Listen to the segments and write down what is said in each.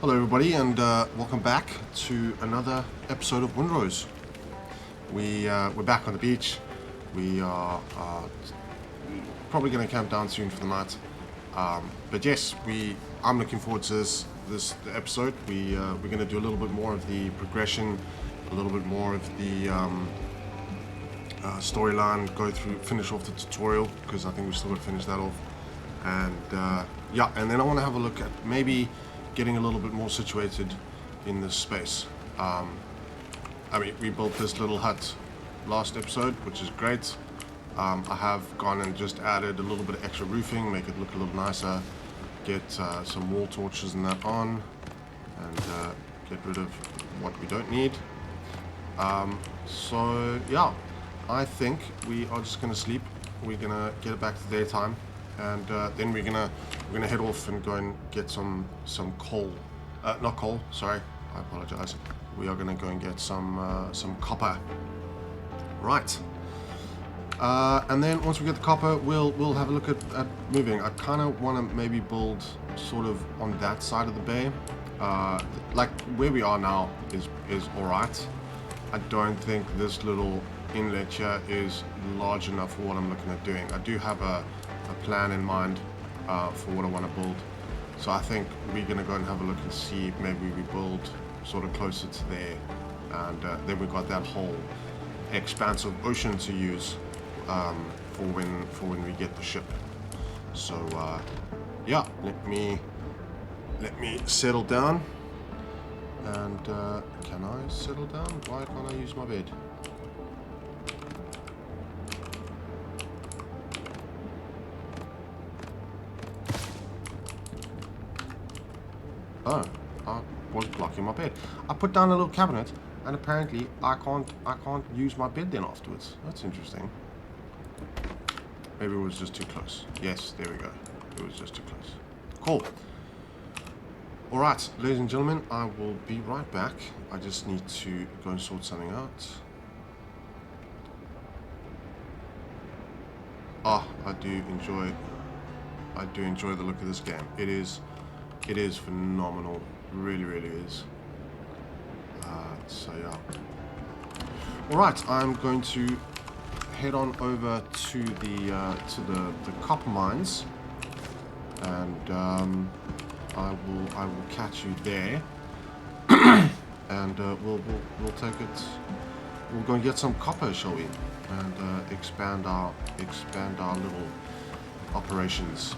Hello everybody and welcome back to another episode of Windrose. We're back on the beach. We are probably going to camp down soon for the night. But yes, I'm looking forward to this episode. We're going to do a little bit more of the progression, a little bit more of the storyline, finish off the tutorial, because I think we still got to finish that off. And yeah, and then I want to have a look at maybe getting a little bit more situated in this space. I mean, we built this little hut last episode, which is great. I have gone and just added a little bit of extra roofing, make it look a little nicer, get some wall torches and that on, and get rid of what we don't need. So yeah, I think we are just gonna sleep. We're gonna get it back to daytime, and then we're gonna head off and go and get some coal. Not coal, sorry, I apologize. We are gonna go and get some copper. Right. And then once we get the copper, we'll have a look at moving. I kind of want to maybe build sort of on that side of the bay. Like where we are now is all right. I don't think this little inlet here is large enough for what I'm looking at doing. I do have a plan in mind for what I want to build. So I think we're going to go and have a look and see if maybe we build sort of closer to there. And then we've got that whole expanse of ocean to use for when we get the ship. So yeah, let me settle down. And can I settle down? Why can't I use my bed? Oh, I was blocking my bed. I put down a little cabinet, and apparently I can't use my bed then afterwards. That's interesting. Maybe it was just too close. Yes, there we go. It was just too close. Cool. Alright, ladies and gentlemen, I will be right back. I just need to go and sort something out. Ah, I do enjoy the look of this game. It is phenomenal. Really is. So yeah. Alright, I'm going to head on over to the copper mines, and I will catch you there, and we'll take it. We'll go and get some copper, shall we? And expand our little operations.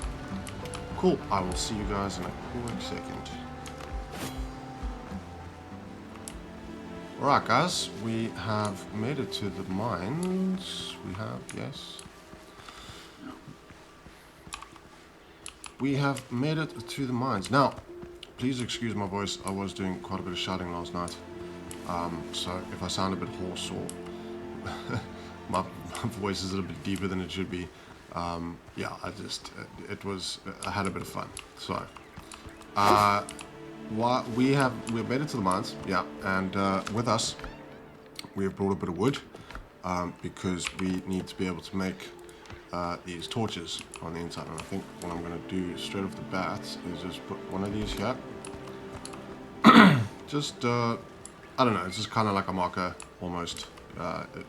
Cool. I will see you guys in a quick second. Alright guys, we have made it to the mines. We have, yes. We have made it to the mines. Now, please excuse my voice. I was doing quite a bit of shouting last night. So if I sound a bit hoarse or my voice is a little bit deeper than it should be, yeah, I had a bit of fun. So, we've made it to the mines, yeah, and with us, we have brought a bit of wood, because we need to be able to make these torches on the inside. And I think what I'm going to do straight off the bat is just put one of these here. Just, I don't know, it's just kind of like a marker, almost.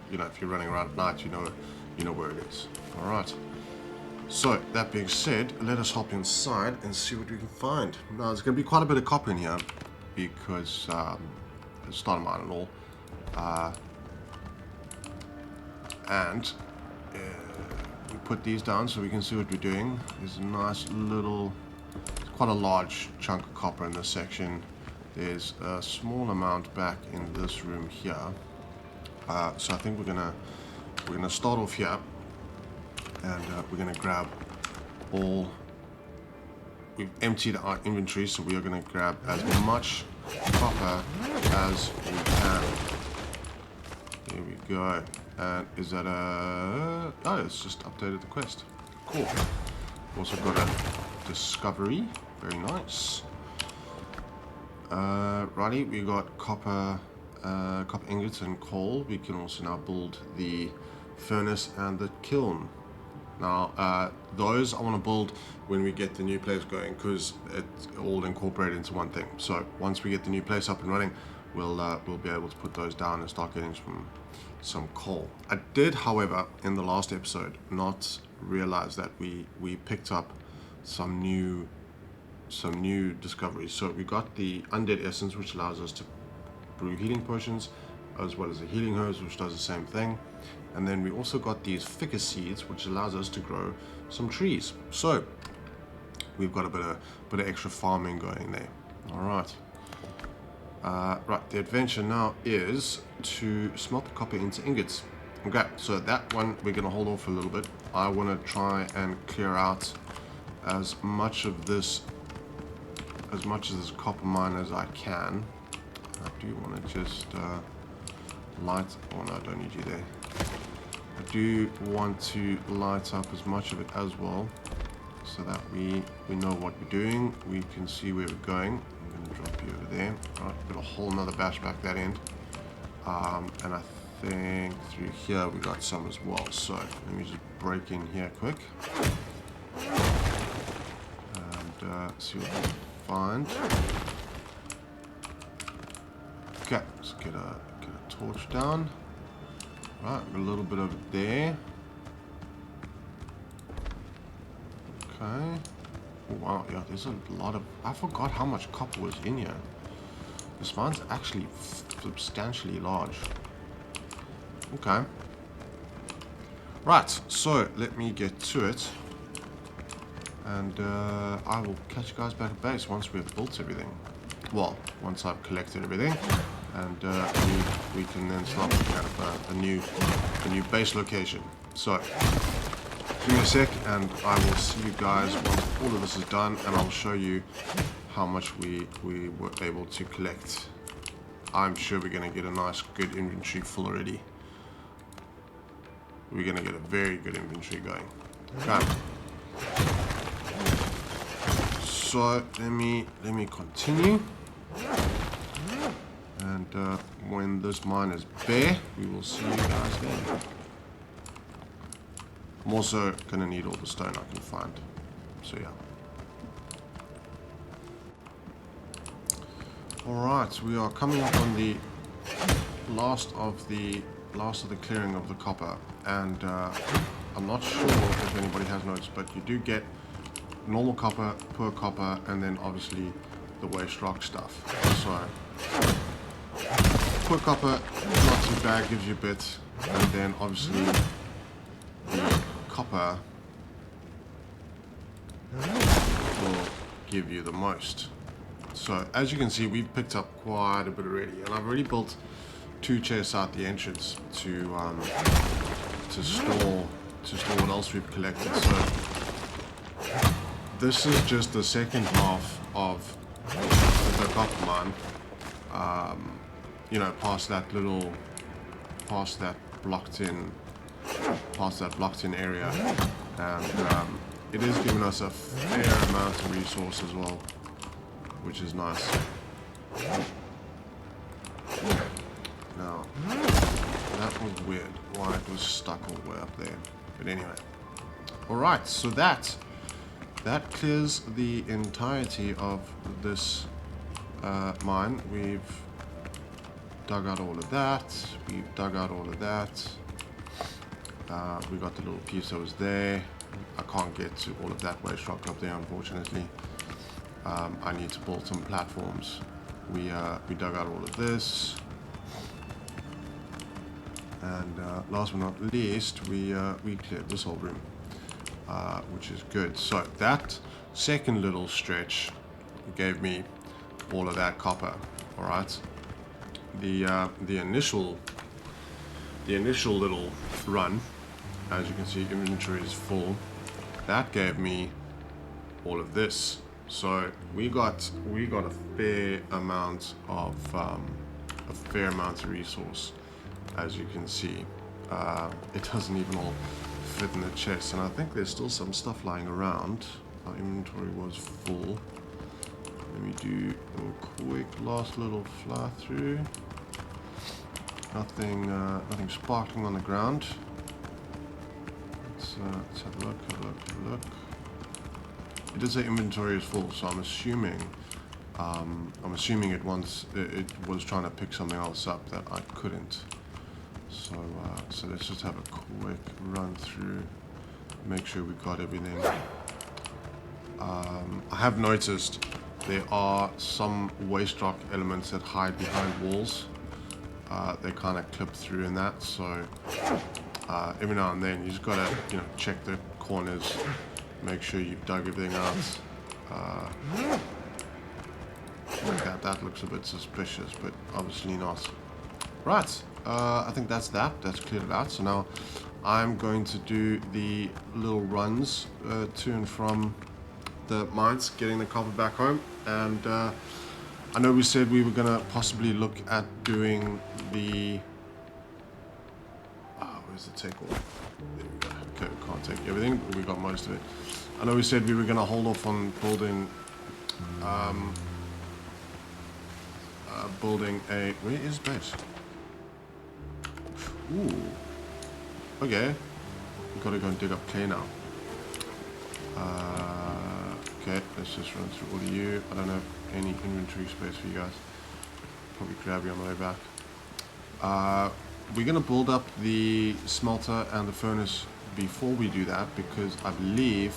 You know, if you're running around at night, you know where it is. All right. So, that being said, let us hop inside and see what we can find. Now, there's going to be quite a bit of copper in here, because it's starter mine and all. And we put these down so we can see what we're doing. There's a nice little, it's quite a large chunk of copper in this section. There's a small amount back in this room here. So I think we're gonna start off here. And we're going to grab all. We've emptied our inventory, so we are going to grab as much copper as we can. Here we go. And is that a... Oh, it's just updated the quest. Cool. Also got a discovery. Very nice. Righty, we got copper ingots and coal. We can also now build the furnace and the kiln. Now, those I want to build when we get the new place going, because it's all incorporated into one thing. So once we get the new place up and running, we'll be able to put those down and start getting some coal. I did, however, in the last episode, not realize that we picked up some new discoveries. So we got the undead essence, which allows us to brew healing potions, as well as a healing hose, which does the same thing. And then we also got these ficus seeds, which allows us to grow some trees. So we've got a bit of extra farming going there. All right. Right, the adventure now is to smelt the copper into ingots. Okay, so that one we're going to hold off a little bit. I want to try and clear out as much of this copper mine as I can. I do want to just light. Oh no, I don't need you there. I do want to light up as much of it as well, so that we know what we're doing. We can see where we're going. I'm going to drop you over there. All right, got a whole nother batch back that end, and I think through here we got some as well. So let me just break in here quick and see what we can find. Okay, let's get a torch down. Right, a little bit of it there. Okay. Oh, wow, yeah, there's a lot of... I forgot how much copper was in here. This mine's actually substantially large. Okay. Right, so let me get to it. And I will catch you guys back at base once we've built everything. Well, once I've collected everything. And we can then start looking at a new base location. So, give me a sec, and I will see you guys once all of this is done, and I'll show you how much we were able to collect. I'm sure we're going to get a nice, good inventory full already. We're going to get a very good inventory going. Okay. So let me continue. And when this mine is bare, we will see you guys then. I'm also going to need all the stone I can find. So yeah. Alright, we are coming up on the last of the clearing of the copper. And I'm not sure if anybody has noticed, but you do get normal copper, poor copper, and then obviously the waste rock stuff. So poor copper, not too bad, gives you a bit, and then obviously the copper will give you the most. So as you can see, we've picked up quite a bit already, and I've already built 2 chests out the entrance to store what else we've collected. So this is just the second half of the copper mine. You know, past that blocked in area, and it is giving us a fair amount of resource as well, which is nice. Now, that was weird, why it was stuck all the way up there. But anyway, alright, so that clears the entirety of this mine. We've dug out all of that. We've dug out all of that. We got the little piece that was there. I can't get to all of that waste rock up there, unfortunately. I need to build some platforms. We dug out all of this. And last but not least, we cleared this whole room, which is good. So that second little stretch gave me all of that copper. All right. The initial little run, as you can see, inventory is full. That gave me all of this. So we got a fair amount of resource, as you can see. It doesn't even all fit in the chest, and I think there's still some stuff lying around. Our inventory was full. Let me do a quick last little fly through. Nothing sparkling on the ground. Let's let's have a look, have a look, have a look. It did say inventory is full, so I'm assuming it was trying to pick something else up that I couldn't. So let's just have a quick run through, make sure we got everything. I have noticed there are some waste rock elements that hide behind walls. They kind of clip through in that, so every now and then you just gotta, check the corners, make sure you've dug everything out. Like that looks a bit suspicious, but obviously not. Right, I think that's cleared it out. So now I'm going to do the little runs to and from the mines, getting the copper back home. And I know we said we were going to possibly look at doing the... where's the take all? There we go. Okay, we can't take everything, but we got most of it. I know we said we were going to hold off on building... building a... Where is base? Ooh. Okay. We've got to go and dig up clay now. Okay, let's just run through all of you. I don't have any inventory space for you guys. Probably grab you on the way back. We're going to build up the smelter and the furnace before we do that, because I believe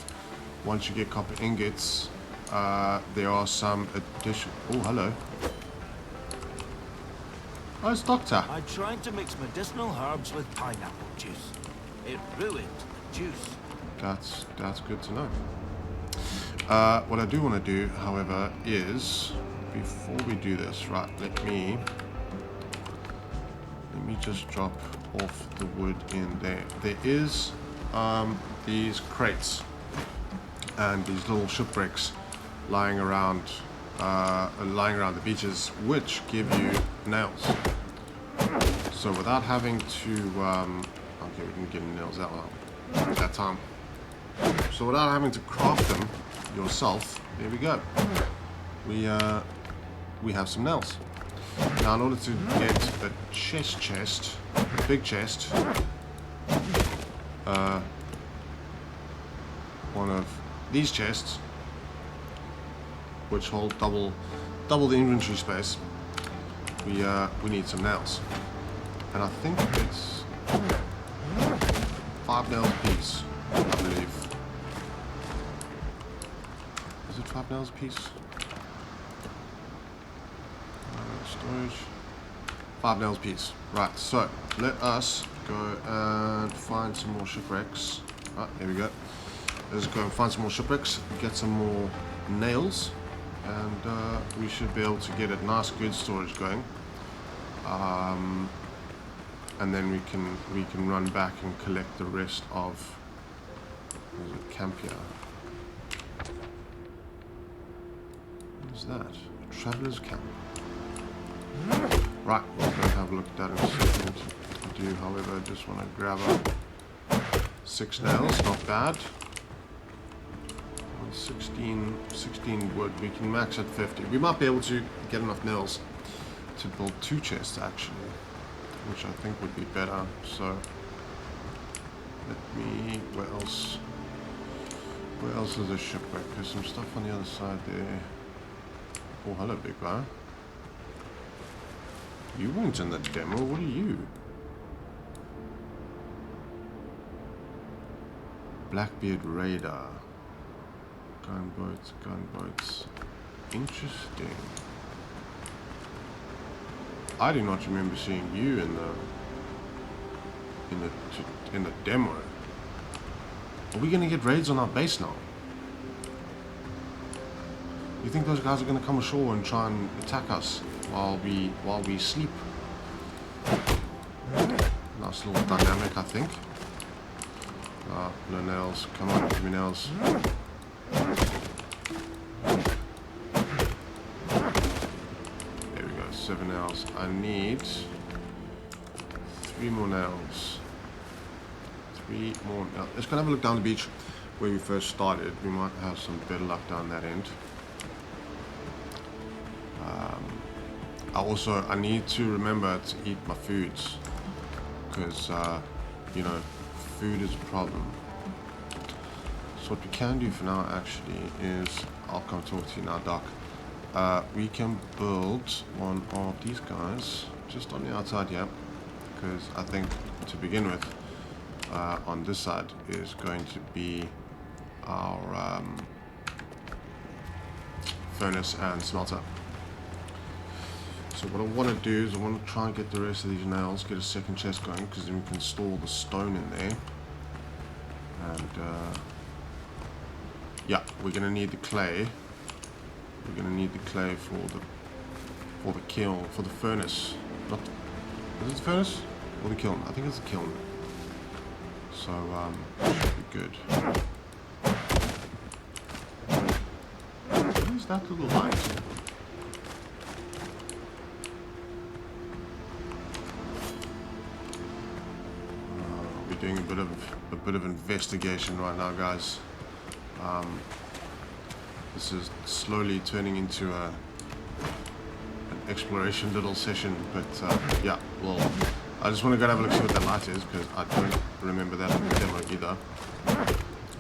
once you get copper ingots, there are some additional... Oh, hello. Oh, it's Doctor. I tried to mix medicinal herbs with pineapple juice. It ruined the juice. That's good to know. What I do want to do, however, is before we do this, right? Let me just drop off the wood in there. There is these crates and these little shipwrecks lying around the beaches, which give you nails. So without having to, okay, we can get nails out at that time. So without having to craft them yourself, there we go. We have some nails. Now, in order to get a big chest, one of these chests, which hold double the inventory space, we need some nails, and I think it's 5 nails a piece, I believe. Is it 5 nails a piece? Storage. 5 nails a piece. Right, so let us go and find some more shipwrecks. Ah, there we go. Let's go and find some more shipwrecks, get some more nails, and we should be able to get a nice good storage going. And then we can run back and collect the rest of camp here. What is that? A traveler's camp. Right, we'll go have a look at that in a second. I do, however, just want to grab up 6 nails, not bad. 16 wood, we can max at 50. We might be able to get enough nails to build 2 chests actually, which I think would be better. So let me, where else is a shipwreck? There's some stuff on the other side there. Oh, hello big guy. You weren't in the demo, what are you? Blackbeard Radar. Gunboats. Interesting. I do not remember seeing you in the demo. Are we gonna get raids on our base now? You think those guys are gonna come ashore and try and attack us while we sleep? Nice little dynamic, I think. No nails. Come on, give me nails. There we go, 7 nails. I need 3 more nails. 3 more nails. Let's go have a look down the beach where we first started. We might have some better luck down that end. I need to remember to eat my foods, because you know, food is a problem. So what we can do for now actually is, I'll come talk to you now, Doc. We can build one of these guys just on the outside here, because I think to begin with, on this side is going to be our furnace and smelter. So what I want to do is I want to try and get the rest of these nails, get a second chest going, because then we can store the stone in there. And yeah, we're going to need the clay. We're going to need the clay for the kiln, for the furnace. Not, is it the furnace or the kiln? I think it's the kiln. So should be good. What is that little light? Doing a bit of investigation right now, guys. This is slowly turning into an exploration little session, but yeah, well, I just want to go and have a look, see what that light is, because I don't remember that in the demo either,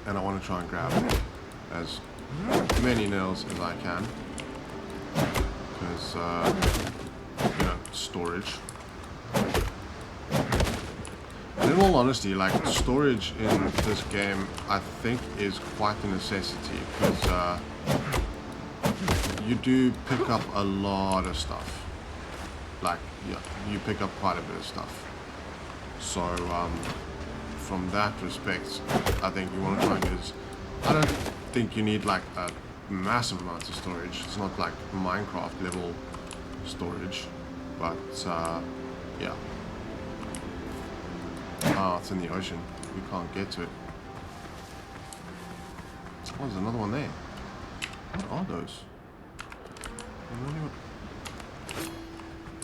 and I want to try and grab as many nails as I can, because you know, storage. In all honesty, like, storage in this game, I think is quite a necessity, because you do pick up a lot of stuff. Like, yeah, you pick up quite a bit of stuff. So, from that respect, I think you want to try and get, I don't think you need like a massive amount of storage. It's not like Minecraft level storage, but yeah. Oh, it's in the ocean. We can't get to it. Oh, there's another one there. What are those?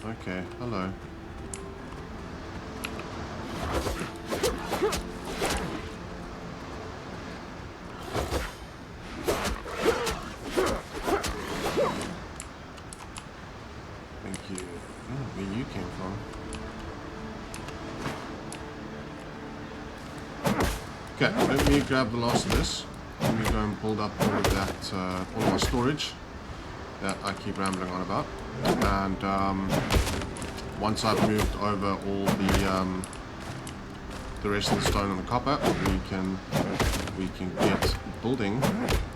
Okay, hello. Thank you. Where you came from. Okay, let me grab the last of this. Let me go and build up all of that, all of my storage that I keep rambling on about. And once I've moved over all the rest of the stone and the copper, we can get building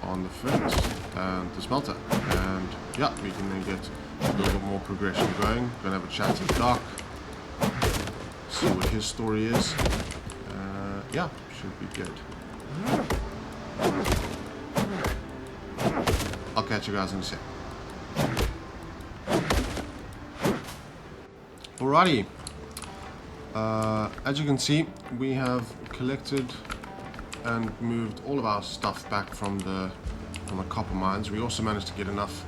on the furnace and the smelter. And yeah, we can then get a little bit more progression going. Gonna have a chat to Doc, see what his story is. Yeah. Should be good. I'll catch you guys in a sec. Alrighty. As you can see, we have collected and moved all of our stuff back from the copper mines. We also managed to get enough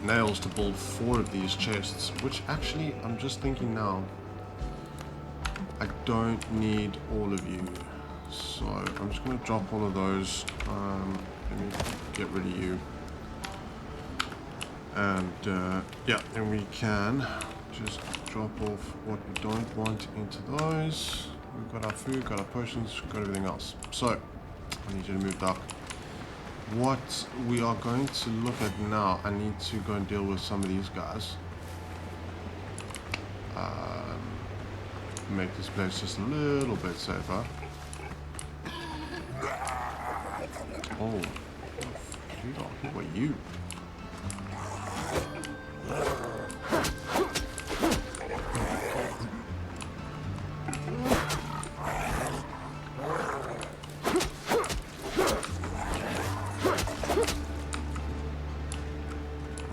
nails to build 4 of these chests, which actually, I'm just thinking now, I don't need all of you. So I'm just going to drop all of those. Let me get rid of you. And yeah, and we can just drop off what we don't want into those. We've got our food, got our potions, got everything else. So I need you to move up. What we are going to look at now, I need to go and deal with some of these guys. Make this place just a little bit safer. Oh, who are you?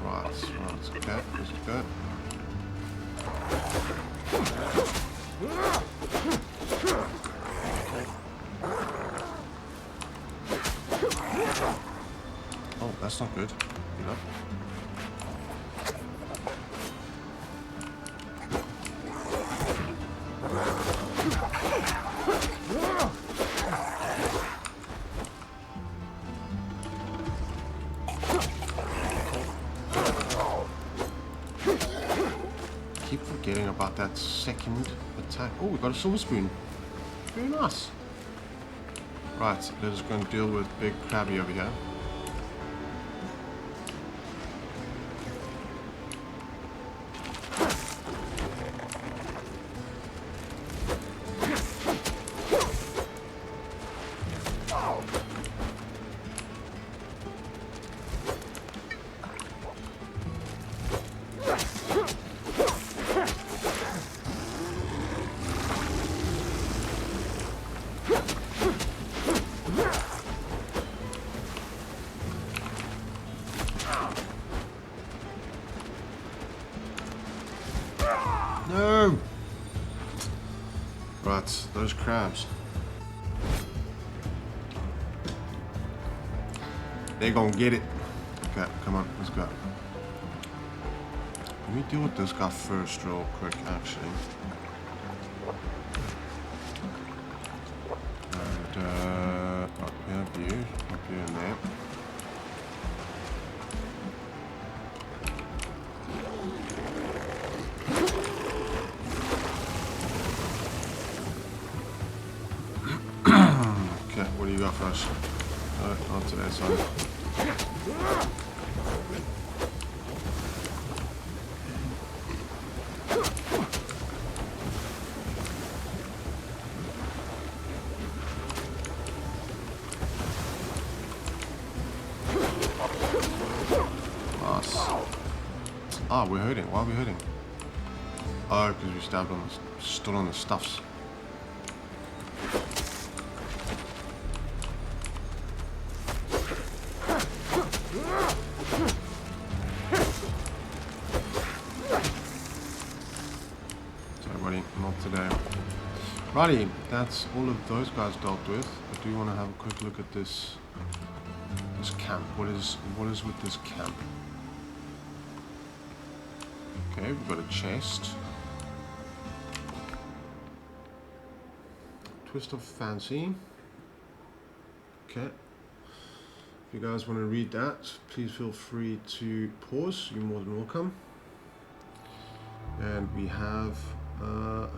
Right, okay, this is good. Oh, that's not good. You know. Keep forgetting about that second attack. Oh, we got a silver spoon. Very nice. Right, let us go and deal with Big Krabby over here. No! Right, those crabs. They're gonna get it. Okay, come on, let's go. Let me deal with this guy first real quick, actually. And, up here, up here and there. Okay, what do you got for us? Not today, son. Nice. Ah, we're hurting. Why are we hurting? Oh, because we stabbed on the, stood on the stuffs. Not today. Righty, that's all of those guys dealt with. I do want to have a quick look at this camp. What is with this camp? Okay, we've got a chest. Twist of Fancy. Okay. If you guys want to read that, please feel free to pause. You're more than welcome. And we have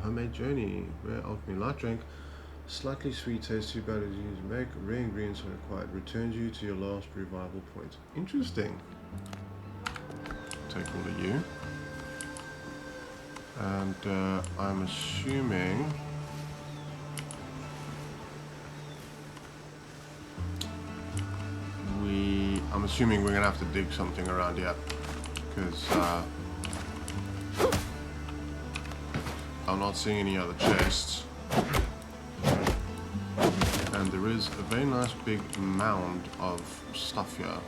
homemade journey, rare alchemy light drink, slightly sweet taste, too bad to use to make, rare ingredients are required, returns you to your last revival point. Interesting. Take all of you. And I'm assuming we're gonna have to dig something around here, because I'm not seeing any other chests, and there is a very nice big mound of stuff here,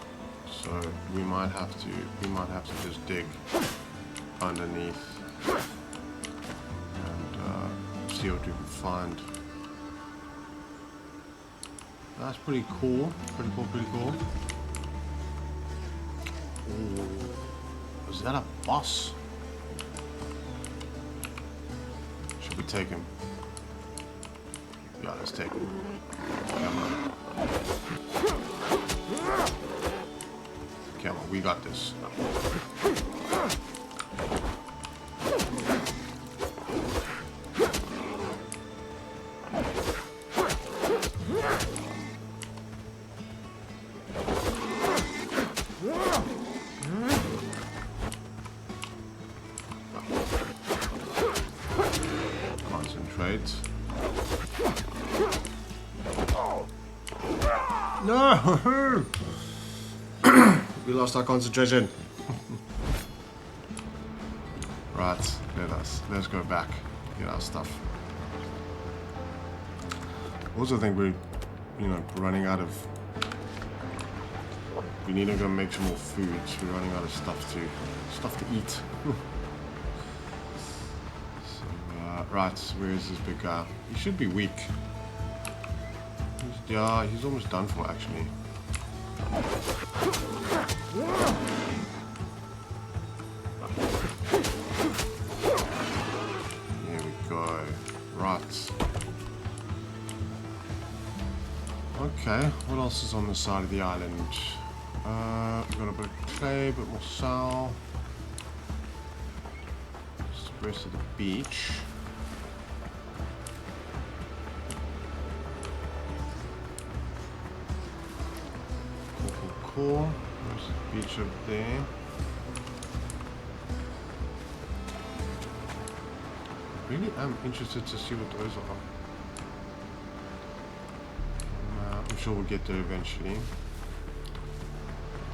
so we might have to just dig underneath and see what we can find. That's pretty cool, pretty cool. Ooh, is that a boss? Should we take him? Yeah, let's take him. Come on. Come on, we got this. Concentrate. No! We lost our concentration. Right, let's go back, get our stuff. Also think we're, running out of. We need to go make some more food. We're running out of stuff to eat. So, right, where is this big guy? He should be weak. He's almost done for actually. Here we go. Right. Okay, what else is on the side of the island? We've got a bit of clay, a bit more sal. Just the rest of the beach. core. There's the beach over there. I really am interested to see what those are. I'm sure we'll get there eventually.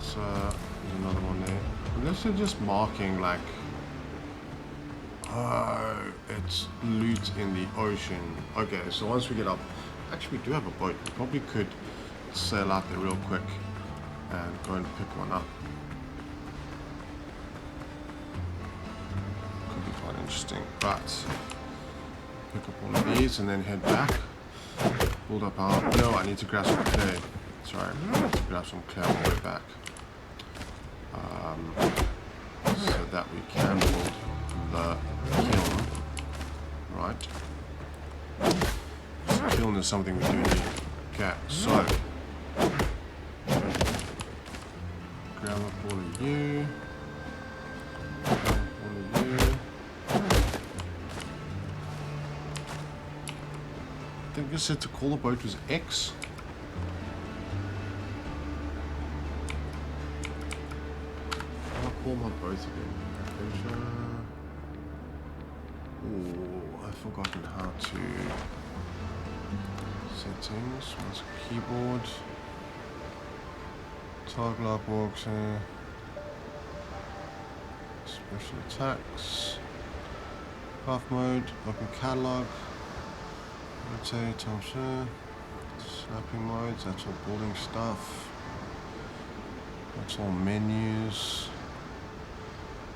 So there's another one there. Unless they're just marking like, oh, it's loot in the ocean. Okay, so once we get up, actually we do have a boat. We probably could sail out there real quick and go and pick one up. Could be quite interesting. But pick up all of these and then head back. Build up our... No, I need to grab some clay. Sorry, I need to grab some clay on the way back. So that we can build the kiln. Right. So kiln is something we do need. Okay, so grab up all of you. Grab up all of you. I think I said to call the boat was X. I'll call my boat again. Oh, I've forgotten how to. Settings, mouse keyboard. Toggle up walks here. Special attacks. Craft mode, open catalog. Rotate, share. Snapping modes, that's all building stuff. That's all menus.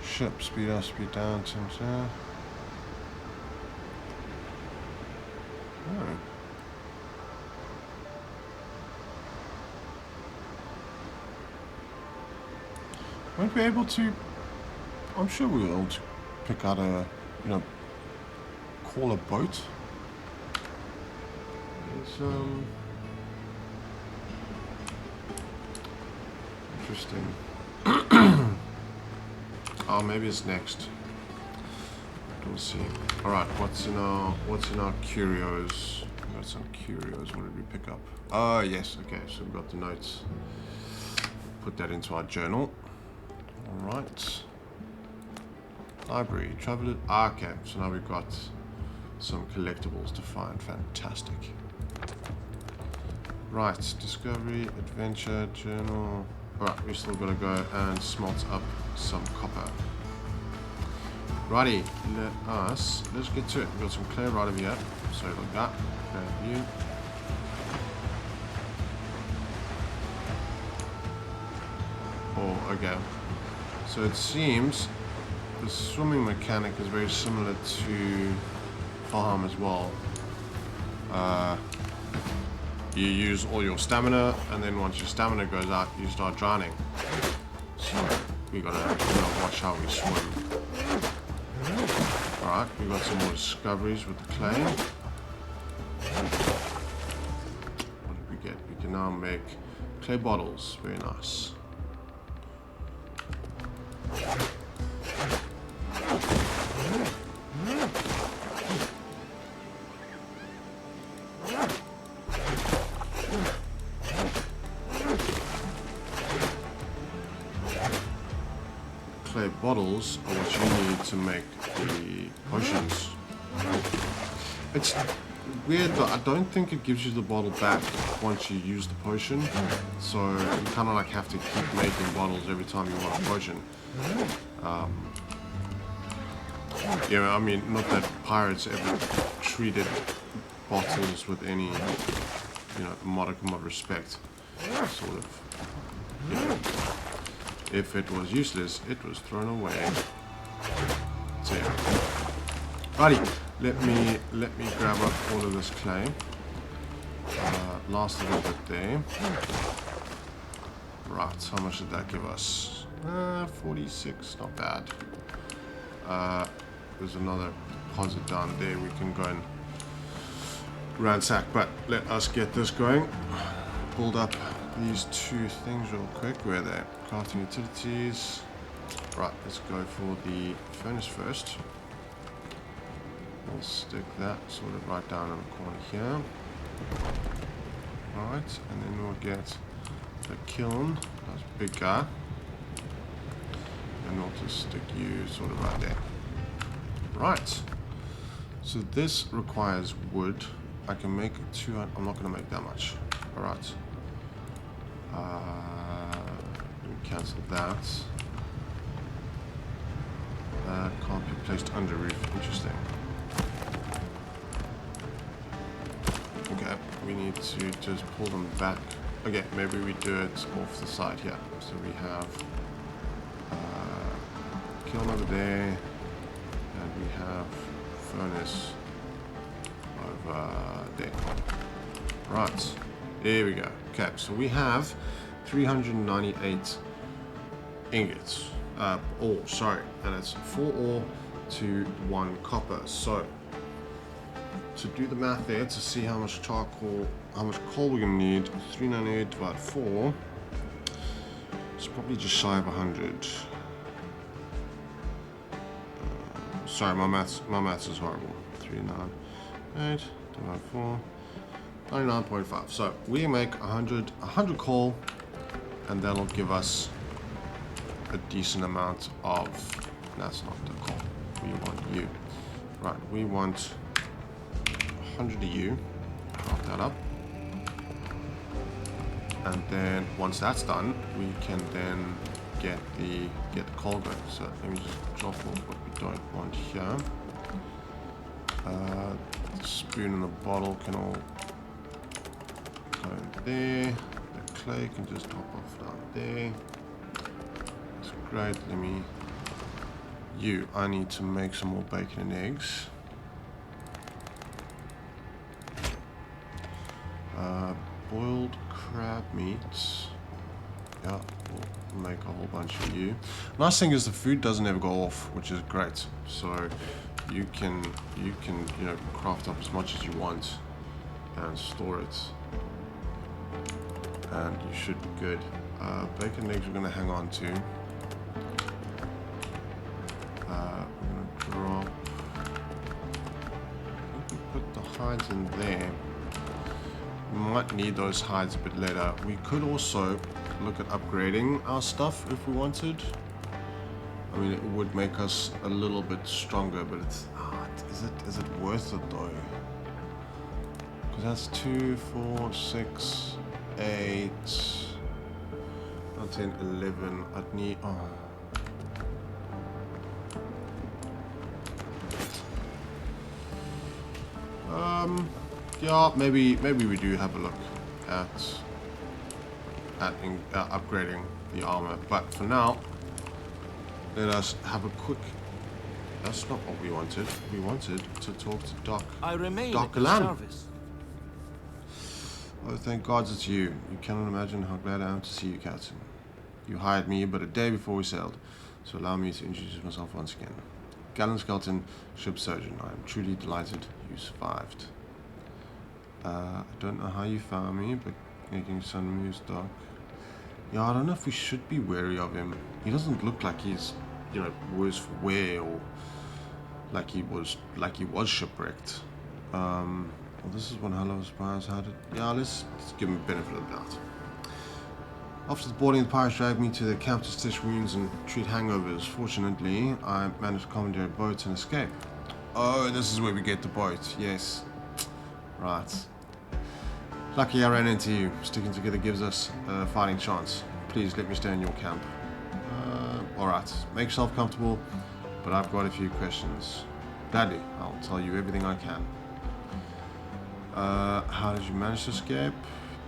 Ship, speed up, speed down, share. Oh. Won't be able to. I'm sure we will be able to pick out a, call a boat. It's interesting. Oh, maybe it's next. We'll see. All right, what's in our curios? We got some curios. What did we pick up? Oh yes, okay. So we've got the notes. Put that into our journal. All right. Library, travel it. Ah, okay. So now we've got some collectibles to find. Fantastic. Right, discovery, adventure, journal. All right, we still got to go and smelt up some copper. Righty, let's get to it. We've got some clay right over here. Sorry about that. Grab you. Oh, okay. So it seems the swimming mechanic is very similar to Farm as well. You use all your stamina, and then once your stamina goes out, you start drowning. So we gotta watch how we swim. Alright, we got some more discoveries with the clay. What did we get? We can now make clay bottles. Very nice. Clay bottles are what you need to make the potions. It's weird, but I don't think it gives you the bottle back once you use the potion. So you kind of like have to keep making bottles every time you want a potion. Yeah, I mean, not that pirates ever treated bottles with any, modicum of respect. Sort of. If it was useless, it was thrown away. So yeah. Righty, let me grab up all of this clay. Last little bit there. Right, how much did that give us? 46, not bad. There's another deposit down there we can go and ransack, but let us get this going. Build up these two things real quick. Where are they? Crafting utilities. Right, let's go for the furnace first. We'll stick that sort of right down in the corner here. Alright, and then we'll get The kiln, that's a big guy. And I'll just stick you sort of right there. Right. So this requires wood. I can make 200. I'm not going to make that much. All right. Cancel that. That can't be placed under roof. Interesting. Okay, we need to just pull them back. Okay, maybe we do it off the side here. So we have kiln over there, and we have furnace over there. Right, there we go. Okay, so we have 398 ingots. Ore, sorry, and it's 4 ore to 1 copper. So to do the math there, to see how much charcoal, how much coal we're gonna need, 398 divided 4, it's probably just shy of 100. Sorry, my maths is horrible. 398 divided 4, 99.5. So we make 100 coal, and that'll give us a decent amount of. That's not the coal. We want you. Right. We want 100 of you. Drop that up. And then once that's done, we can then get the coal going. So let me just drop off what we don't want here. The spoon and the bottle can all go in there. The clay can just drop off down there. That's great. Let me. I need to make some more bacon and eggs. Boiled crab meat. Yeah, we'll make a whole bunch of you. Nice thing is the food doesn't ever go off, which is great. So you can craft up as much as you want and store it, and you should be good. Bacon and eggs we're gonna hang on to. We're gonna drop. I think we put the hides in there. We might need those hides a bit later. We could also look at upgrading our stuff if we wanted. I mean, it would make us a little bit stronger, but it's is it worth it though? Because that's 2, 4, 6, 8, 9, 10, 11. I'd need. Yeah, maybe we do have a look at upgrading the armor, but for now, let us have a quick. That's not what we wanted. We wanted to talk to Doc. I remain Doc at your Galan. service. Oh, thank God it's you. You cannot imagine how glad I am to see you, Captain. You hired me but a day before we sailed, so allow me to introduce myself once again. Gallan Skelton, ship surgeon. I am truly delighted you survived. I don't know how you found me, but making sun moves dark. Yeah, I don't know if we should be wary of him. He doesn't look like he's, worse for wear or like he was shipwrecked. Well, this is one hell of a surprise. Yeah, let's give him a benefit of the doubt. After the boarding, the pirates dragged me to the camp to stitch wounds and treat hangovers. Fortunately, I managed to commandeer a boat and escape. Oh, this is where we get the boat. Yes. Right. Lucky I ran into you. Sticking together gives us a fighting chance. Please let me stay in your camp. Alright. Make yourself comfortable, but I've got a few questions. Gladly, I'll tell you everything I can. How did you manage to escape?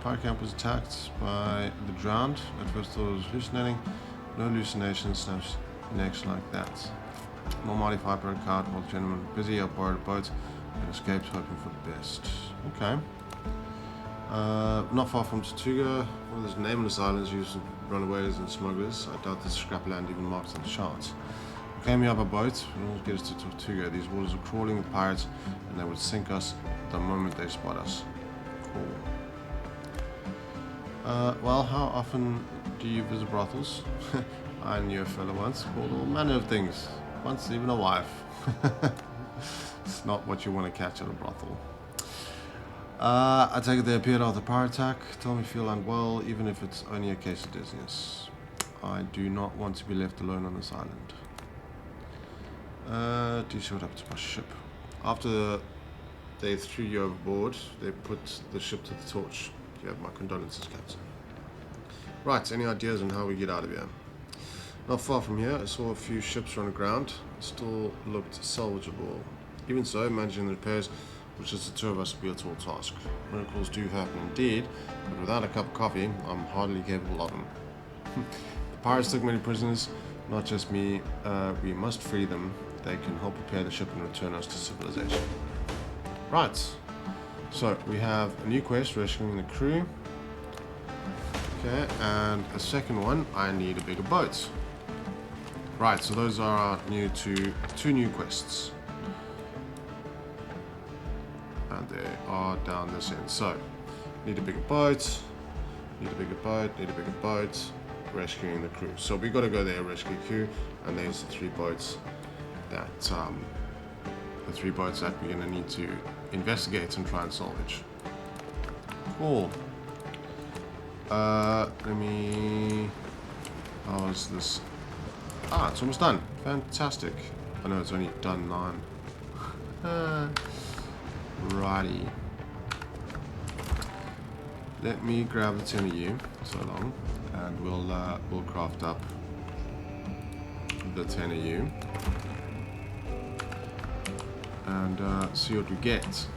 Pirate camp was attacked by the drowned. At first I was hallucinating. No hallucinations, snaps necks like that. No modified bird card while the gentleman was busy. I borrowed a boat and escaped, hoping for the best. Okay. Not far from Tortuga, one of those nameless islands used for runaways and smugglers. I doubt this scrap land even marks on the charts. We came here by boat, and we'll get us to Tortuga. These waters are crawling with pirates, and they would sink us the moment they spot us. Cool. Well, how often do you visit brothels? I knew a fellow once called all manner of things. Once even a wife. It's not what you want to catch at a brothel. I take it they appeared after the power attack. Tell me feel unwell, even if it's only a case of dizziness. I do not want to be left alone on this island. Do see what happened to my ship. After they threw you overboard, they put the ship to the torch. You have my condolences, Captain. Right, any ideas on how we get out of here? Not far from here, I saw a few ships run aground. It still looked salvageable. Even so, managing the repairs, which is the two of us, will be a tall task. Miracles do happen indeed, but without a cup of coffee, I'm hardly capable of them. The pirates took many prisoners, not just me. We must free them. They can help repair the ship and return us to civilization. Right, so we have a new quest, rescuing the crew. Okay, and a second one, I need a bigger boat. Right, so those are our two new quests. And they are down this end. So, need a bigger boat, need a bigger boat, need a bigger boat, rescuing the crew. So we got to go there, rescue the crew, and there's the three boats that we're going to need to investigate and try and salvage. Cool. Let me... How is this? Ah, it's almost done. Fantastic. I know it's only done 9. Righty. Let me grab the 10 of you, so long, and we'll craft up the 10 of you, and see what we get.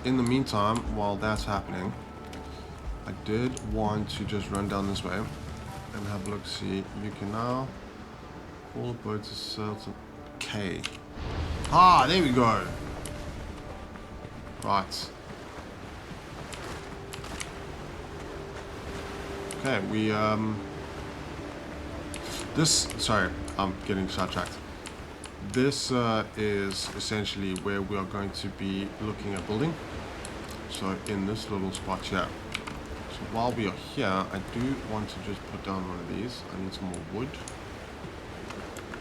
In the meantime, while that's happening, I did want to just run down this way and have a look. See, you can now call a boat to sail to K. Ah, there we go. Right. Okay, we sorry, I'm getting sidetracked. This is essentially where we are going to be looking at building. So in this little spot here. So while we are here, I do want to just put down one of these. I need some more wood.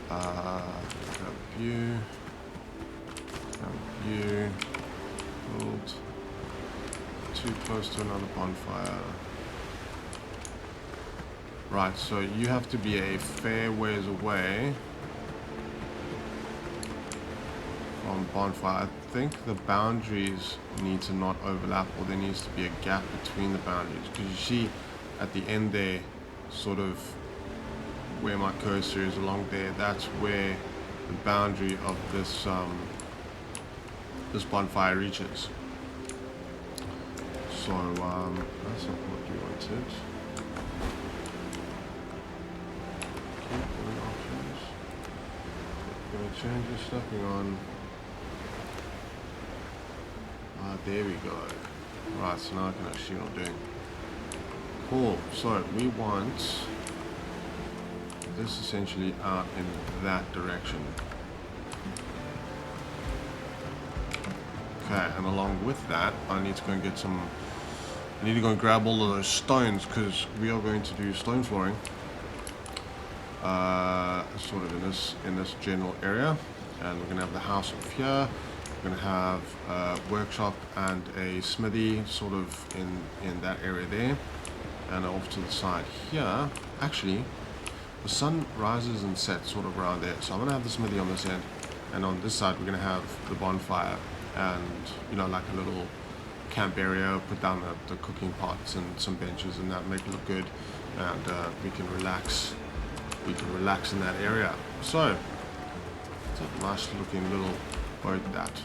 Grab you. Grab you. Build. Too close to another bonfire. Right, so you have to be a fair ways away from bonfire. I think the boundaries need to not overlap, or there needs to be a gap between the boundaries. Because you see at the end there, sort of where my cursor is along there, that's where the boundary of this this bonfire reaches. So that's not what we wanted. Options. I'm going to change the stepping on. There we go. Right, so now I can actually see what I'm doing. Cool. So we want this essentially out in that direction. Okay, and along with that, I need to go and get some. I need to go and grab all of those stones, because we are going to do stone flooring. Sort of in this general area, and we're going to have the house up here. We're going to have a workshop and a smithy sort of in that area there, and off to the side here. Actually, the sun rises and sets sort of around there, so I'm going to have the smithy on this end, and on this side we're going to have the bonfire and, you know, like a little camp area. Put down the cooking pots and some benches and that, make it look good, and we can relax. We can relax in that area. So it's a nice looking little boat. That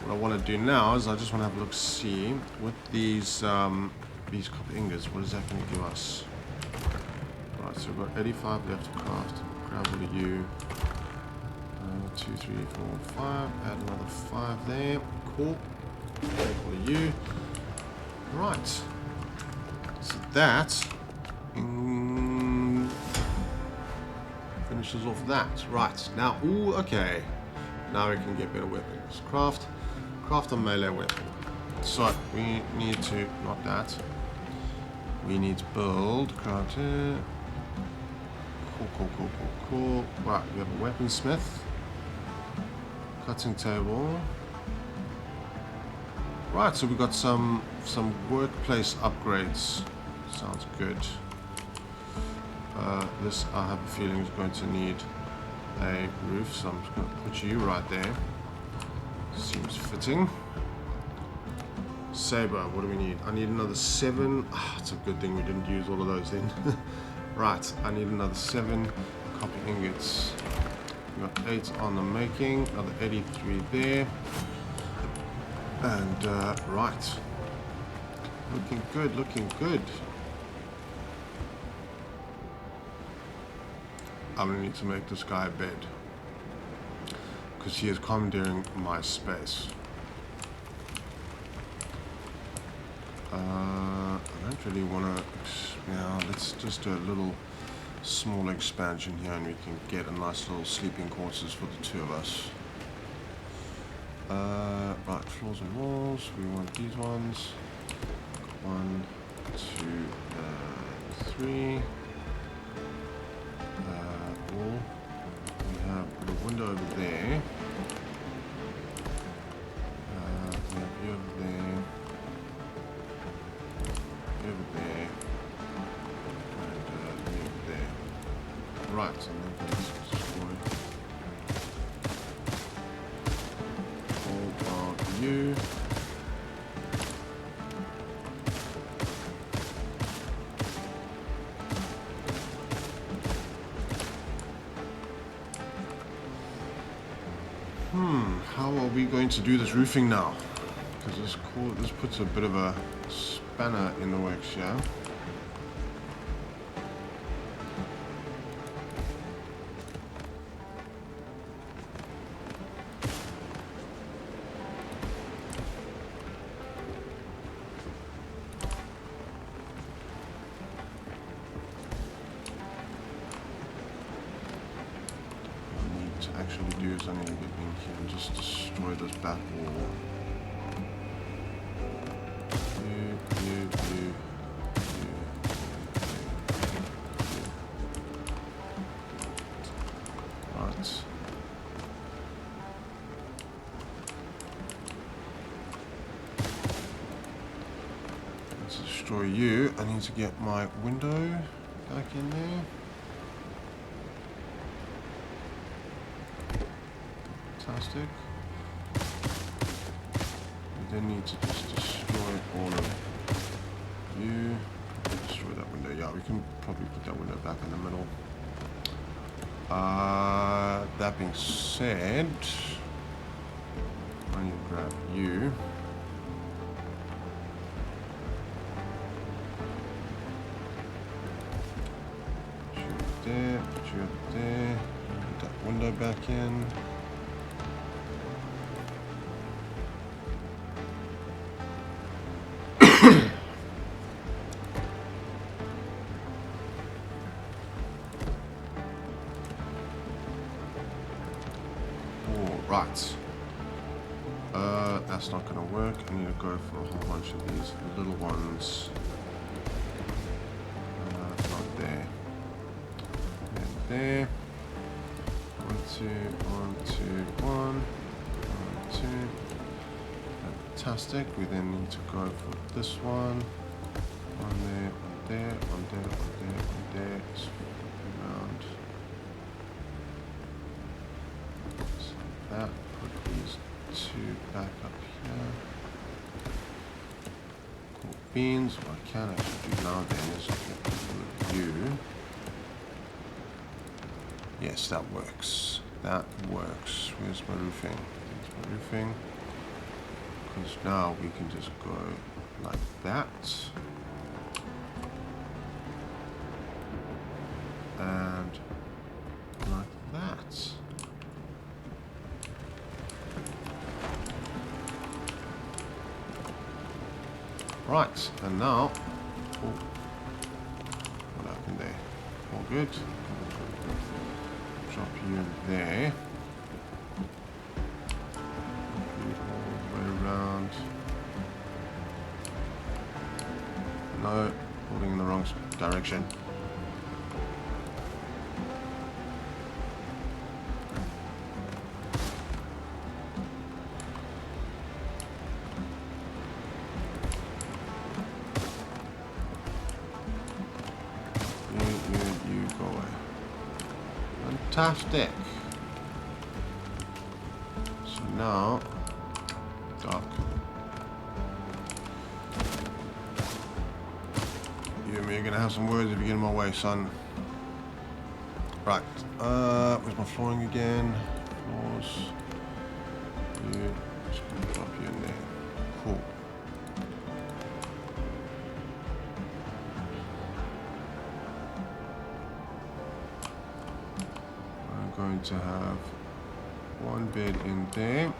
what I want to do now is I just want to have a look, see with these copper ingots, what is that going to give us? Right, so we've got 85 left to craft. Grab all of you. 2, 3, 4, 5. Add another 5 there. Cool. Take all of you. Right. So that finishes off that. Right, now, ooh, okay. Now we can get better weapons. Craft a melee weapon. So, we need to, not that. We need to build, craft it. Cool. Right, we have a weaponsmith. Cutting table. Right, so we got some workplace upgrades. Sounds good. This I have a feeling is going to need a roof, so I'm just going to put you right there. Seems fitting. Saber, what do we need? I need another 7. It's a good thing we didn't use all of those then. Right, I need another 7 copper ingots. We got 8 on the making, another 83 there. And right, looking good, looking good. I'm gonna need to make this guy a bed because he is commandeering my space. I don't really want to. Yeah, let's just do a little small expansion here, and we can get a nice little sleeping quarters for the 2 of us. Right, floors and walls. We want these ones. 1, 2, 3. Wall. We have the window over there. We have you over there. You over there. And me over there. Right, and then let's destroy all of you. How are we going to do this roofing now? Because this puts a bit of a spanner in the works here. Actually do is I need to get in here and just destroy this back wall. You. Right. Let's destroy you. I need to get my window back in there. Fantastic. We then need to just destroy all of you. Destroy that window. Yeah, we can probably put that window back in the middle. That being said, I need to grab you. Put you up there, put you up there. Put that window back in. Right. That's not going to work. I need to go for a whole bunch of these little ones. Not there. And there. 1, 2, 1, 2, 1. 1, 2. Fantastic. We then need to go for this one. One there, one there, one there, one there, one there. Around. That, put these 2 back up here. Cool beans. What I can actually do now then is get you. Yes, that works. That works. Where's my roofing? There's my roofing. Because now we can just go like that. And like that. Right, and now, what happened there? All good. Drop you in there. You all the way around. No, holding in the wrong direction. Fantastic. So now, dark. You and me are gonna have some words if you get in my way, son. Right. Where's my flooring again? Floors. You. Just gonna drop you in there. Cool. I'm going to have one bed in there.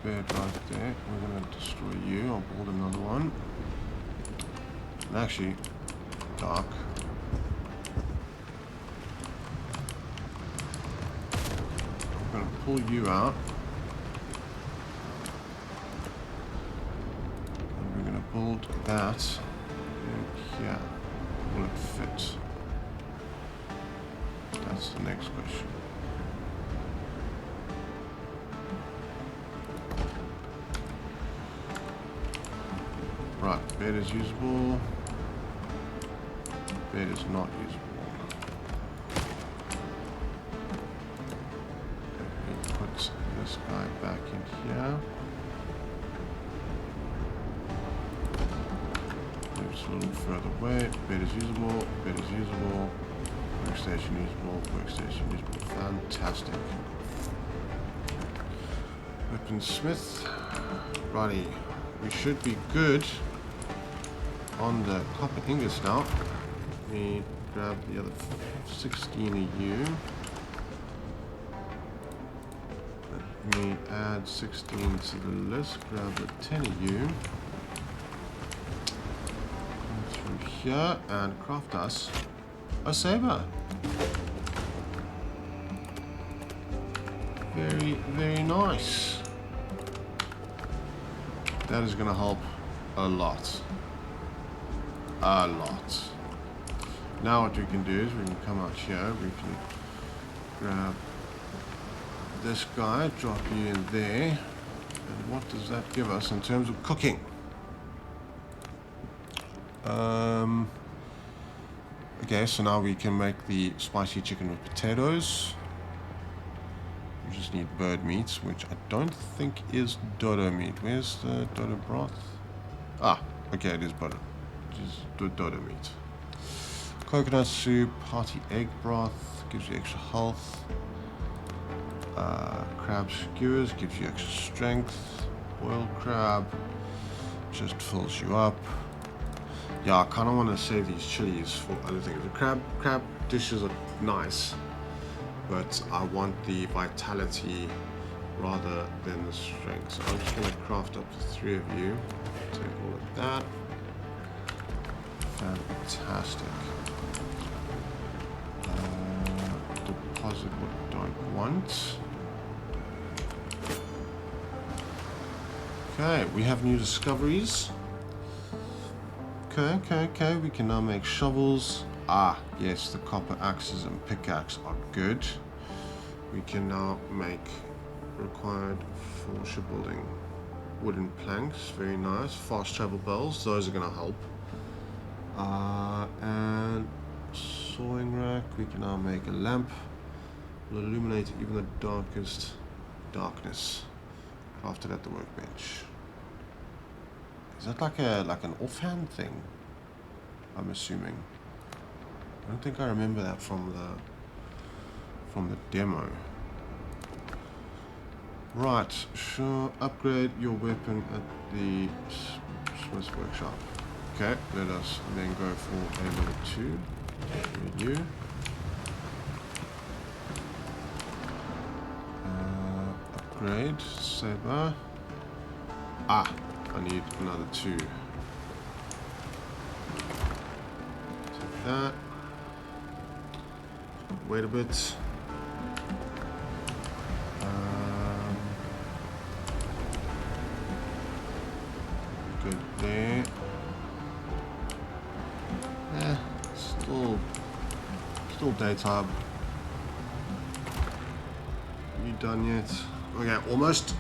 Bed right there. We're going to destroy you. I'll build another one. And actually, dark. I'm going to pull you out. And we're going to build that in here. Will it fit? That's the next question. Right, bed is usable. Bed is not usable. Let me put this guy back in here. Move it a little further away. Bed is usable. Bed is usable. Workstation usable. Workstation usable. Fantastic. Weaponsmith. Righty. We should be good on the copper ingots now. Let me grab the other 16 of you. Let me add 16 to the list. Grab the 10 of you. Come through here and craft us a saber. Very, very nice. That is going to help a lot. A lot. Now what we can do is we can come out here, we can grab this guy, drop you in there, and what does that give us in terms of cooking? Okay, so now we can make the spicy chicken with potatoes. We just need bird meat, which I don't think is dodo meat. Where's the dodo broth? Ah, okay, it is butter. Just dodo meat. Coconut soup, hearty egg broth, gives you extra health. Crab skewers, gives you extra strength. Boiled crab, just fills you up. Yeah, I kind of want to save these chilies for other things. The crab dishes are nice, but I want the vitality rather than the strength. So I'm just going to craft up the 3 of you. Take all of that. Fantastic. Deposit what I don't want. Okay, we have new discoveries. Okay. We can now make shovels. Ah, yes, the copper axes and pickaxe are good. We can now make required for shipbuilding wooden planks. Very nice. Fast travel bells. Those are going to help. And sawing rack. We can now make a lamp. Will illuminate even the darkest darkness. Crafted at the workbench. Is that like an offhand thing? I'm assuming. I don't think I remember that from the demo. Right, sure. Upgrade your weapon at the Smith's workshop. Okay, let us then go for a level 2. You. Upgrade saber. Ah, I need another 2. Take that. Wait a bit. Good there. Still daytime. You done yet? Okay, almost.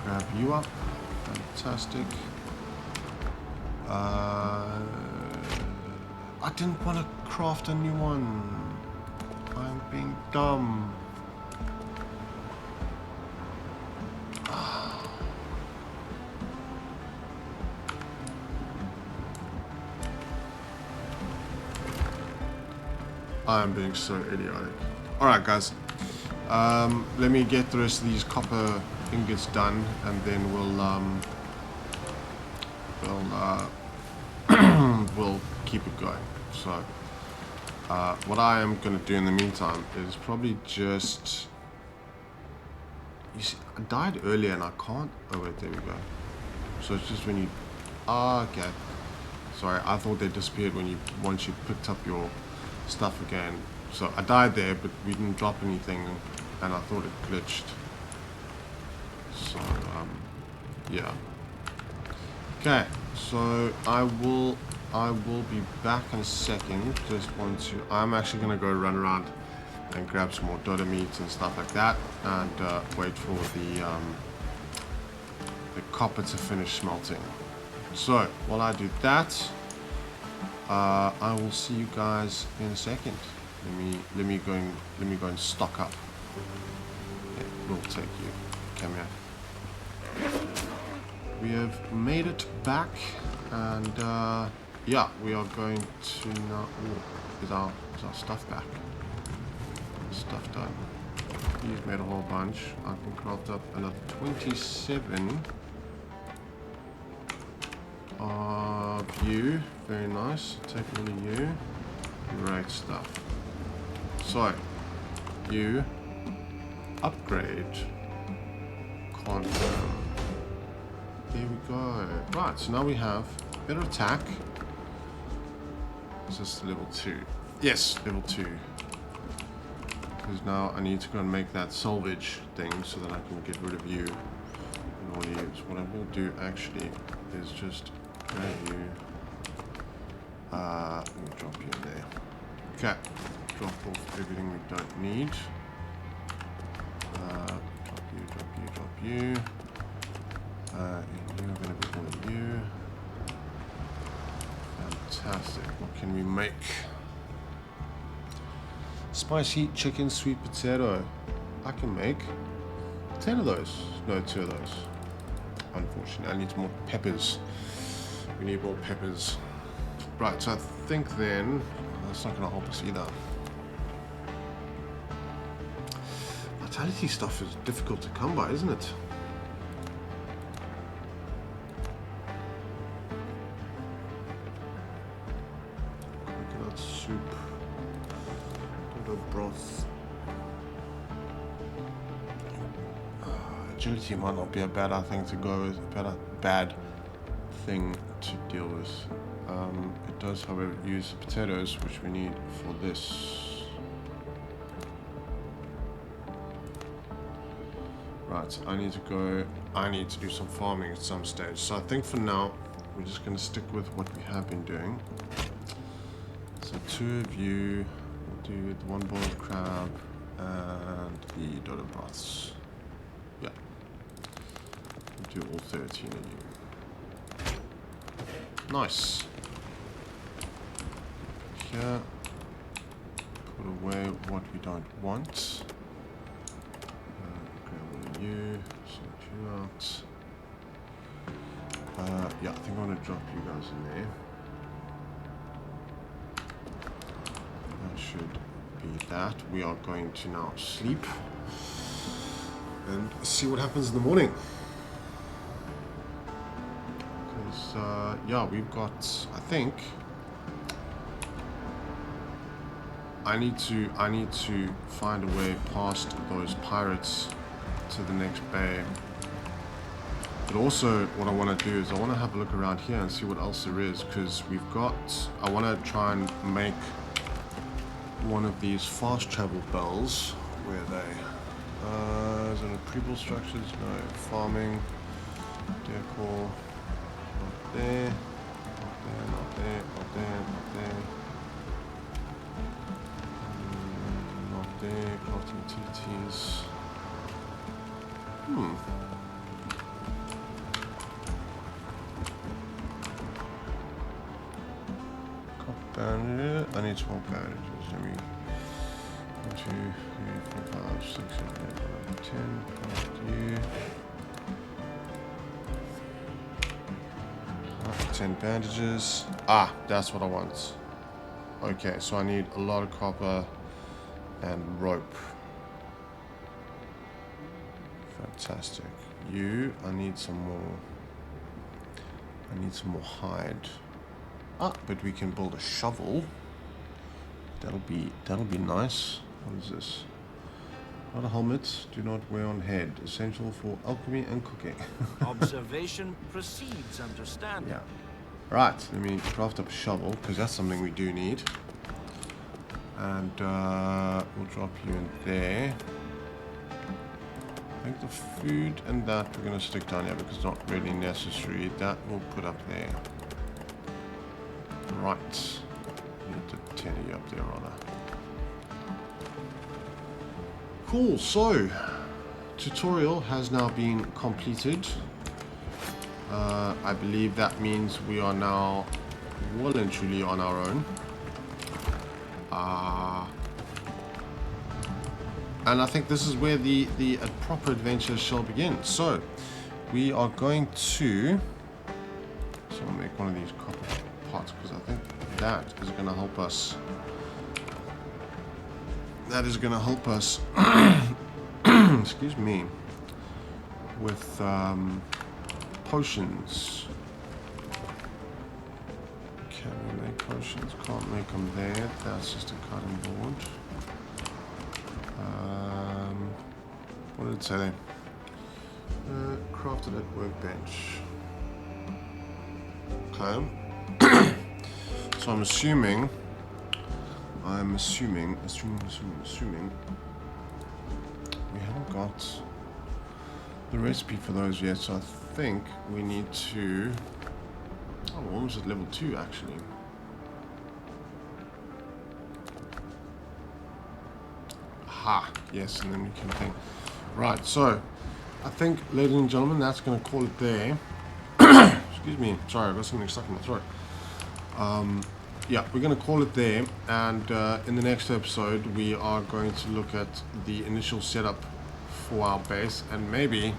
Grab you up. Fantastic. I didn't want to craft a new one. I'm being dumb. I'm being so idiotic. Alright guys, let me get the rest of these copper ingots done, and then we'll keep it going. So what I am going to do in the meantime is probably just, you see, I died earlier and I can't, oh wait, there we go. So it's just when you, okay, sorry, I thought they disappeared once you picked up your stuff again. So I died there, but we didn't drop anything, and I thought it glitched. So yeah. Okay, so I will be back in a second. Just want to, I'm actually gonna go run around and grab some more Dota meat and stuff like that, and wait for the copper to finish smelting. So while I do that, I will see you guys in a second. Let me go and stock up. Yeah, we'll take you. Come here. We have made it back, and yeah, we are going to now. Is our stuff back? Stuff done. He's made a whole bunch. I can craft up another 27 of you. Very nice. Take all of you. Great stuff. So, you upgrade. Confirm. There we go. Right, so now we have better attack. Is this level 2? Yes, level 2. Because now I need to go and make that salvage thing so that I can get rid of you and all you. So what I will do actually is just grab you. Let me drop you in there. Okay. Drop off everything we don't need. Drop you. And you're going to be one of you. Fantastic. What can we make? Spicy chicken sweet potato. I can make 10 of those. No, 2 of those. Unfortunately, I need more peppers. We need more peppers. Right, so I think then that's not going to help us either. Vitality stuff is difficult to come by, isn't it? Coconut soup, Dodo broth. Agility might not be a bad thing to go with, bad thing to deal with. It does, however, use potatoes, which we need for this. Right, I need to do some farming at some stage. So I think for now, we're just going to stick with what we have been doing. So 2 of you, we'll do the 1 boiled crab and the Dodo broths. Yeah. We'll do all 13 of you. Nice. Here, put away what we don't want. You, sort you out. Yeah, I think I'm going to drop you guys in there. That should be that. We are going to now sleep and see what happens in the morning. Because, yeah, we've got, I think, I need to find a way past those pirates to the next bay. But also what I want to do is I want to have a look around here and see what else there is, because we've got, I want to try and make one of these fast travel bells. Where are they? Is it a pre-built structures? No. Farming, decor, not there, not there, not there, not there, not there. Not there, crafting utilities. need 12 bandages. Let me 1, 2, 3, 4, 5, 6, 7, 8, 9, 10. Craft you. 10 bandages. Ah, that's what I want. Okay, so I need a lot of copper and rope. Fantastic. I need some more. I need some more hide. Ah, but we can build a shovel. That'll be nice. What is this? Not a helmet. Do not wear on head. Essential for alchemy and cooking. Observation precedes understanding. Yeah. Right. Let me craft up a shovel because that's something we do need. And we'll drop you in there. I think the food and that we're going to stick down here because it's not really necessary. That we'll put up there. Right. Need to 10 you up there, Ronna. Cool. So, tutorial has now been completed. I believe that means we are now well and truly on our own. And I think this is where the proper adventure shall begin. So, we are going to... So I'll make one of these copper pots because I think that is going to help us. That is going to help us, excuse me, with potions. Can we make potions? Can't make them there. That's just a cutting board. What did it say there? Crafted at workbench. Okay. So I'm assuming we haven't got the recipe for those yet, so I think we need to... Oh, we're almost at level 2 actually. Aha, yes, and then we can think. Right, so I think, ladies and gentlemen, that's going to call it there. Excuse me, sorry, I got something stuck in my throat. Yeah, we're going to call it there, and in the next episode we are going to look at the initial setup for our base and maybe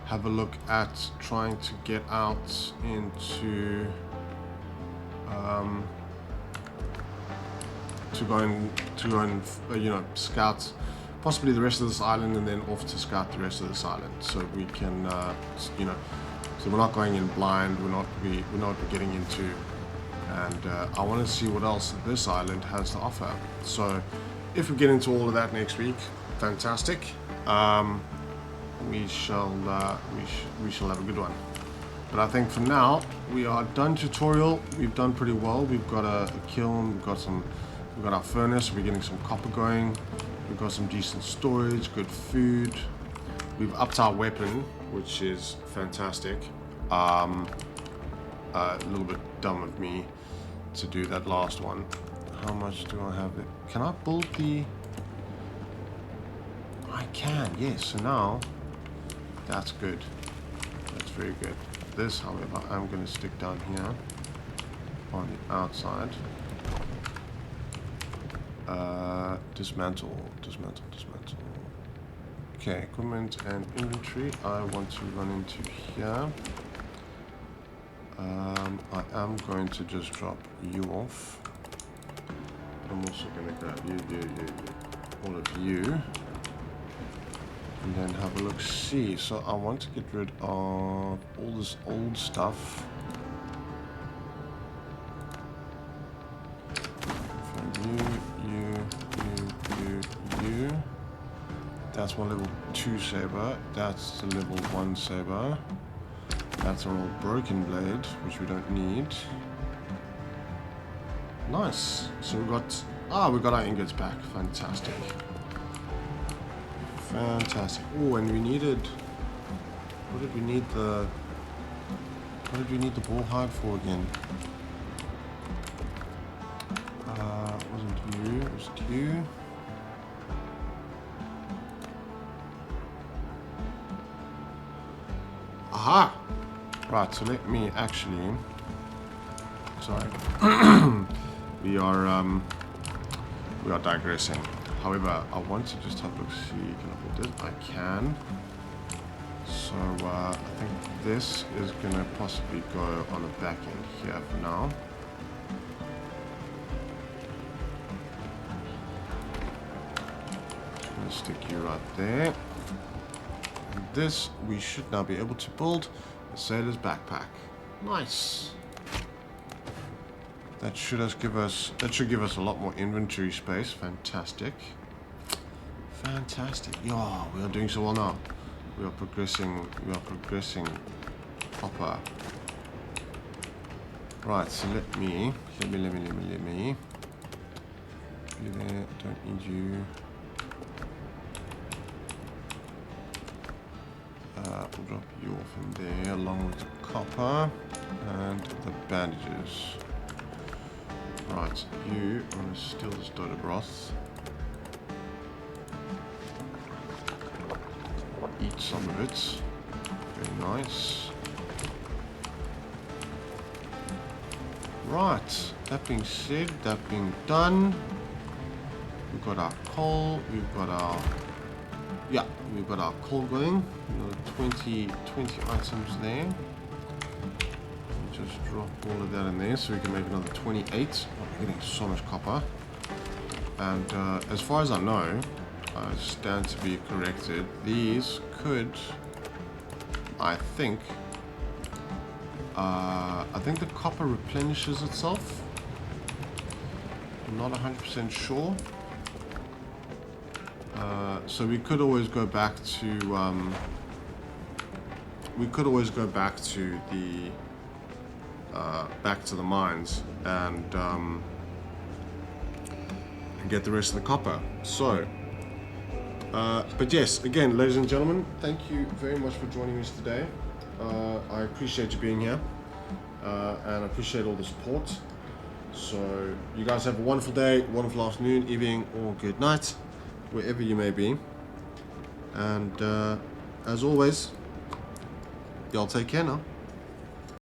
have a look at trying to get out into to go and you know, scout possibly the rest of this island and then off to scout the rest of this island, so we can you know, so we're not going in blind, we know what we're getting into, and I want to see what else this island has to offer. So if we get into all of that next week, fantastic. We shall have a good one. But I think for now we are done tutorial. We've done pretty well. We've got a kiln, we've got our furnace, we're getting some copper going, we've got some decent storage, good food, we've upped our weapon, which is fantastic. A little bit dumb of me to do that last one. How much do I have there? Can I build the... I can, yes. So now that's good. That's very good. This, however, I'm going to stick down here on the outside. Dismantle. Okay, equipment and inventory. I want to run into here. I am going to just drop you off. I'm also going to grab you, all of you. And then have a look see. So I want to get rid of all this old stuff. You. That's my level 2 saber. That's the level 1 saber. That's our old broken blade, which we don't need. Nice. So we got our ingots back. Fantastic. Fantastic. Oh, and we needed... What did we need the ball hide for again? Wasn't you, it was you. Aha! Right, so let me actually... Sorry. we are digressing. However, I want to just have a look, see, can I put this? I can. So I think this is gonna possibly go on the back end here for now. Just gonna stick you right there. And this we should now be able to build a sailor's backpack. Nice. That should give us a lot more inventory space. Fantastic. Fantastic. Yeah, we are doing so well now. We are progressing proper. Right, so let me don't need you. We'll drop you off in there along with the copper and the bandages. Right, you want to steal this dot of broth. Eat some of it. Very nice. Right, that being said, that being done, we've got our coal, we've got our coal going. Another 20 items there. Just drop all of that in there so we can make another 28. Oh, we're getting so much copper. And as far as I know, I stand to be corrected. These could, I think the copper replenishes itself. I'm not 100% sure. So we could always go back to the mines and get the rest of the copper. So, but yes, again, ladies and gentlemen, thank you very much for joining us today. I appreciate you being here, and I appreciate all the support. So, you guys have a wonderful day, wonderful afternoon, evening, or good night, wherever you may be. And as always, y'all take care now.